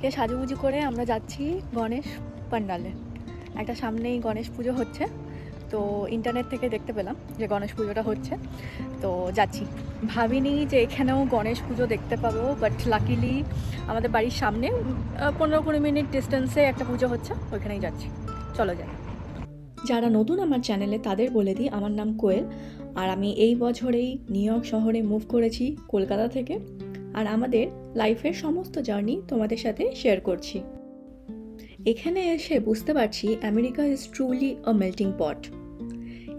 আজকে সাজুগুজু করে আমরা যাচ্ছি গণেশ পান্ডালে। একটা সামনেই গণেশ পুজো হচ্ছে, তো ইন্টারনেট থেকে দেখতে পেলাম যে গণেশ পুজোটা হচ্ছে, তো যাচ্ছি। ভাবিনি যে এখানেও গণেশ পুজো দেখতে পাবো, বাট লাকিলি আমাদের বাড়ির সামনে 15-20 মিনিট ডিস্টেন্সে একটা পুজো হচ্ছে, ওইখানেই যাচ্ছি। চলো যাই। যারা নতুন আমার চ্যানেলে তাদের বলে দিই, আমার নাম কোয়েল, আর আমি এই বছরেই নিউ ইয়র্ক শহরে মুভ করেছি কলকাতা থেকে, আর আমাদের লাইফের সমস্ত জার্নি তোমাদের সাথে শেয়ার করছি। এখানে এসে বুঝতে পারছি America is truly a melting pot.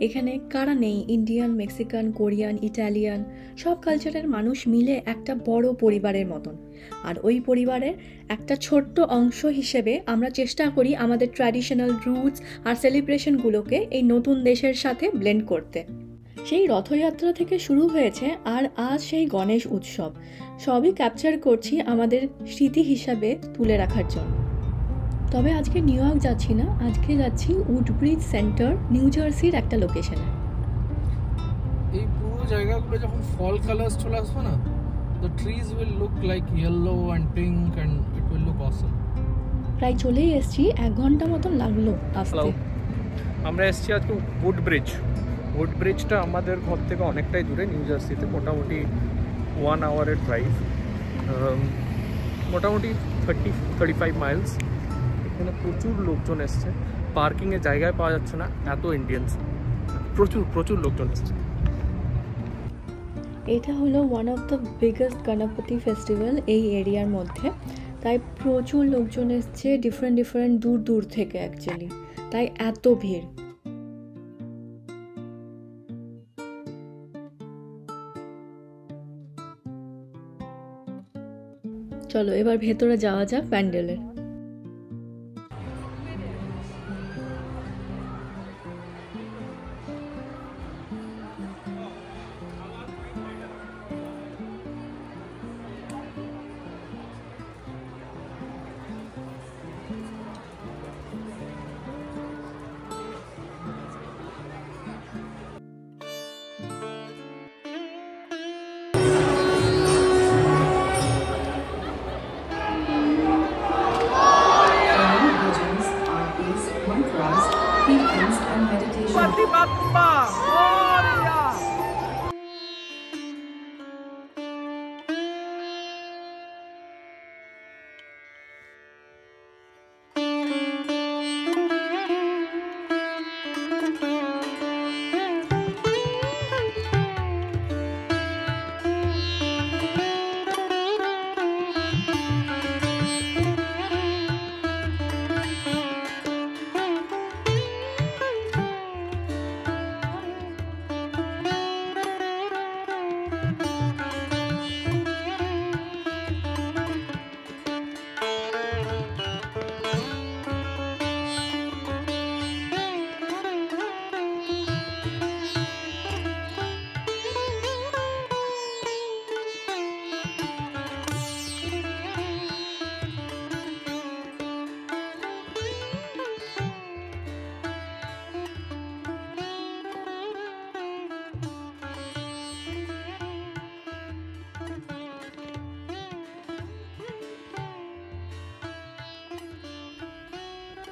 এখানে কারা নেই, ইন্ডিয়ান, মেক্সিকান, কোরিয়ান, ইটালিয়ান সব কালচারের মানুষ মিলে একটা বড় পরিবারের মতন। আর ওই পরিবারের একটা ছোট্ট অংশ হিসেবে আমরা চেষ্টা করি আমাদের ট্র্যাডিশনাল রুটস আর সেলিব্রেশনগুলোকে এই নতুন দেশের সাথে ব্লেন্ড করতে। সেই রথযাত্রা থেকে শুরু হয়েছে আর আজ সেই গণেশ উৎসব, সবই ক্যাপচার করছি আমাদের স্মৃতি হিসাবে তুলে রাখার জন্য। তবে আজকে নিউ ইয়র্ক যাচ্ছি না, আজকে যাচ্ছি উডব্রিজ সেন্টার, নিউ জার্সির একটা লোকেশনে। এই পুরো জায়গাগুলো যখন ফল কালার্স চলে আসবে না, the trees will look like yellow and pink and it will look awesome. প্রায় চলেই এসেছি, 1 ঘন্টা মতন লাগলো আসতে। আমরা এসেছি আজকে উড ব্রিজটা আমাদের ঘর থেকে অনেকটাই দূরে, নিউ জার্সিতে, মোটামুটি 1 আওয়ারের ড্রাইভ, মোটামুটি 30-35 মাইলস। এখানে প্রচুর লোকজন এসছে, পার্কিংয়ের জায়গায় পাওয়া যাচ্ছে না, এত ইন্ডিয়ানস, প্রচুর লোকজন এসছে। এটা হলো one of the biggest Ganpati festival এই এরিয়ার মধ্যে, তাই প্রচুর লোকজন এসছে ডিফারেন্ট দূর থেকে অ্যাকচুয়ালি, তাই এত ভিড়। চলো এবার ভেতরে যাওয়া যাক প্যান্ডেলের।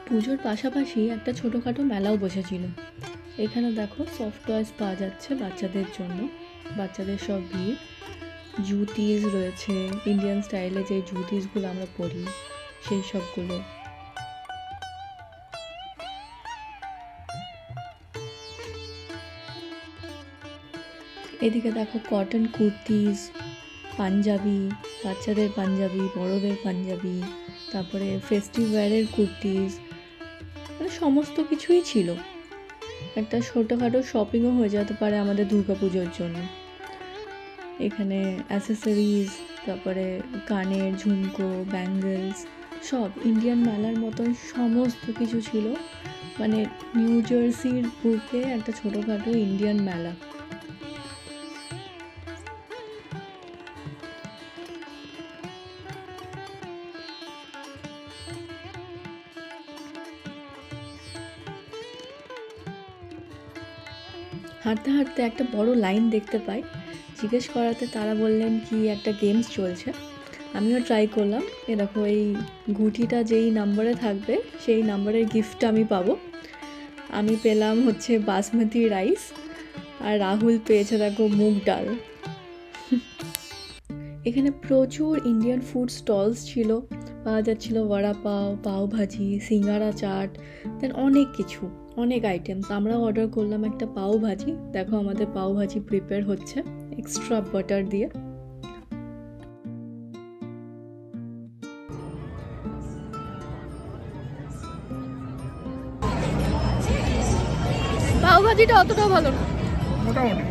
পুজোর পাশাপাশি একটা ছোটোখাটো মেলাও বসেছিল। এখানে দেখো সফট টয়েস পাওয়া যাচ্ছে বাচ্চাদের জন্য, বাচ্চাদের সব ভিড়। জুতিস রয়েছে, ইন্ডিয়ান স্টাইলে যে জুতিসগুলো আমরা পরি সেই সবগুলো। এদিকে দেখো কটন কুর্তিস, পাঞ্জাবি, বাচ্চাদের পাঞ্জাবি, বড়দের পাঞ্জাবি, তারপরে ফেস্টিভ্যালের কুর্তিস, মানে সমস্ত কিছুই ছিল। একটা ছোটোখাটো শপিংও হয়ে যেতে পারে আমাদের দুর্গাপুজোর জন্য। এখানে অ্যাসেসরিজ, তারপরে কানের ঝুমকো, ব্যাঙ্গেলস, সব ইন্ডিয়ান মেলার মতন সমস্ত কিছু ছিল। মানে নিউ জার্সির বুকে একটা ছোটোখাটো ইন্ডিয়ান মেলা। হাঁটতে হাঁটতে একটা বড় লাইন দেখতে পাই, জিজ্ঞেস করাতে তারা বললেন কি একটা গেমস চলছে। আমিও ট্রাই করলাম। এ দেখো এই ঘুঁটিটা যেই নাম্বারে থাকবে সেই নাম্বারের গিফটটা আমি পাবো। আমি পেলাম হচ্ছে বাসমতি রাইস, আর রাহুল পেয়েছে দেখো মুগ ডাল। এখানে প্রচুর ইন্ডিয়ান ফুড স্টলস ছিল, পাওয়া যাচ্ছিল বড়া পাও, পাও ভাজি, সিঙ্গারা চাট, দেন অনেক কিছু, অনেক আইটেমস। আমরাও অর্ডার করলাম একটা পাও ভাজি। দেখো আমাদের পাও ভাজি প্রিপেয়ার হচ্ছে এক্সট্রা বাটার দিয়ে। পাও ভাজিটা অতটাও ভালো না, মোটামুটি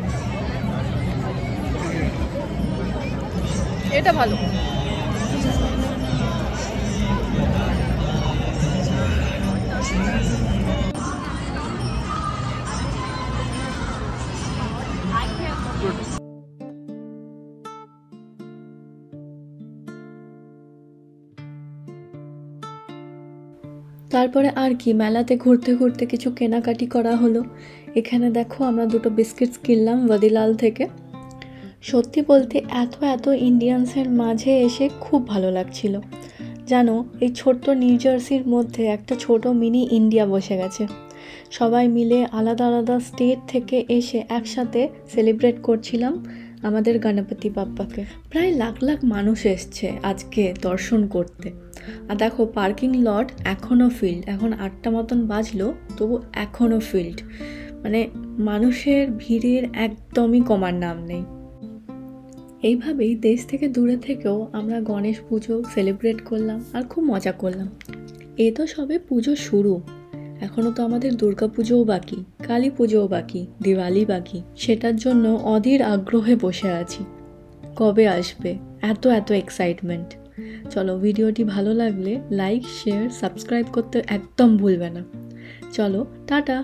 এটা ভালো। তারপরে আর কি, মেলাতে ঘুরতে ঘুরতে কিছু কেনাকাটি করা হলো। এখানে দেখো আমরা দুটো বিস্কিটস কিনলাম ওয়াদিলাল থেকে। সত্যি বলতে এত এত ইন্ডিয়ানসের মাঝে এসে খুব ভালো লাগছিল। জানো, এই ছোট্ট নিউ জার্সির মধ্যে একটা ছোট মিনি ইন্ডিয়া বসে গেছে। সবাই মিলে আলাদা আলাদা স্টেট থেকে এসে একসাথে সেলিব্রেট করছিলাম আমাদের গণপতি বাপ্পাকে। প্রায় লাখ লাখ মানুষ এসছে আজকে দর্শন করতে। আর দেখো পার্কিং লট এখনও ফিল্ড, এখন 8টা মতন বাজলো, তবু এখনও ফিল্ড। মানে মানুষের ভিড়ের একদমই কমার নাম নেই। এইভাবেই দেশ থেকে দূরে থেকেও আমরা গণেশ পুজো সেলিব্রেট করলাম আর খুব মজা করলাম। এ তো সবে পুজো শুরু, এখনও তো আমাদের দুর্গা পুজোও বাকি, কালী পুজোও বাকি, দিওয়ালি বাকি। সেটার জন্য অধীর আগ্রহে বসে আছি, কবে আসবে, এত এত এক্সাইটমেন্ট। চলো, ভিডিওটি ভালো লাগলে লাইক, শেয়ার, সাবস্ক্রাইব করতে একদম ভুলবে না। চলো, টাটা।